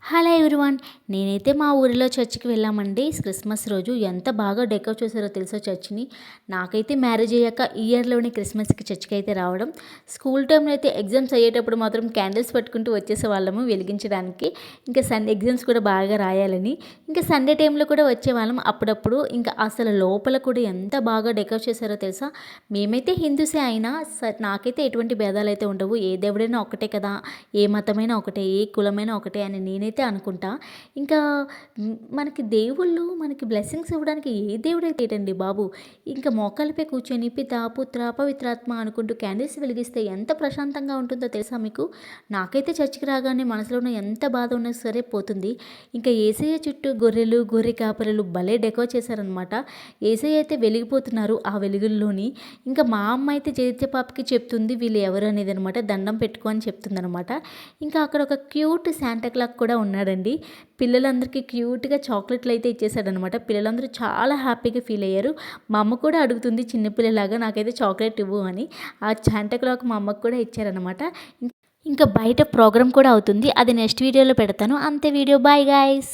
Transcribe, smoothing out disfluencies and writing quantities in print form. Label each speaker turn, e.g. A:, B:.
A: Hello everyone. నేనైతే మా ఊరిలో చర్చికి వెళ్ళామండి. క్రిస్మస్ రోజు ఎంత బాగా డెకరేట్ చేశారో తెలుసా చర్చిని. నాకైతే మ్యారేజ్ అయ్యాక ఈ ఇయర్లోనే క్రిస్మస్కి చర్చికి అయితే రావడం. స్కూల్ టైంలో అయితే ఎగ్జామ్స్ అయ్యేటప్పుడు మాత్రం క్యాండిల్స్ పెట్టుకుంటూ వచ్చేసేవాళ్ళము వెలిగించడానికి. ఇంకా సండే ఎగ్జామ్స్ కూడా బాగా రాయాలని. ఇంకా సండే టైంలో కూడా వచ్చేవాళ్ళం అప్పుడప్పుడు. ఇంకా అసలు లోపల కూడా ఎంత బాగా డెకరేట్ చేశారో తెలుసా. మేమైతే హిందూసే అయినా నాకైతే ఎటువంటి భేదాలు అయితే ఉండవు. ఏ దేవుడైనా ఒకటే కదా, ఏ మతమైనా ఒకటే, ఏ కులమైనా ఒకటే అని నేనైతే అనుకుంటా. ఇంకా మనకి దేవుళ్ళు మనకి బ్లెస్సింగ్స్ ఇవ్వడానికి ఏ దేవుడైతే ఏంటండి బాబు. ఇంకా మోకాళ్ళపై కూర్చొని పితా పుత్ర పవిత్రాత్మ అనుకుంటూ క్యాండిల్స్ వెలిగిస్తే ఎంత ప్రశాంతంగా ఉంటుందో తెలుసా మీకు. నాకైతే చర్చికి రాగానే మనసులో ఉన్న ఎంత బాధ ఉన్నా సరే పోతుంది. ఇంకా ఏసయ్య చుట్టూ గొర్రెలు గొర్రె కాపరులు భలే డెకో చేశారనమాట. ఏసయ్య అయితే వెలిగిపోతున్నారు ఆ వెలుగుల్లోని. ఇంకా మా అమ్మ అయితే జైత్య పాపకి చెప్తుంది వీళ్ళు ఎవరు అనేది అనమాట. దండం పెట్టుకో అని చెప్తుంది అనమాట. ఇంకా అక్కడ ఒక క్యూట్ శాంటాక్లాక్ కూడా ఉన్నాడండి. పిల్లలందరికీ క్యూట్గా చాక్లెట్లు అయితే ఇచ్చేసాడనమాట. పిల్లలందరూ చాలా హ్యాపీగా ఫీల్ అయ్యారు. మా అమ్మ కూడా అడుగుతుంది చిన్నపిల్లలాగా నాకైతే చాక్లెట్ ఇవ్వు అని. ఆ శాంటాక్లాక్ మా అమ్మకు కూడా ఇచ్చారనమాట. ఇంకా బయట ప్రోగ్రామ్ కూడా అవుతుంది. అది నెక్స్ట్ వీడియోలో పెడతాను. అంతే వీడియో. Bye guys.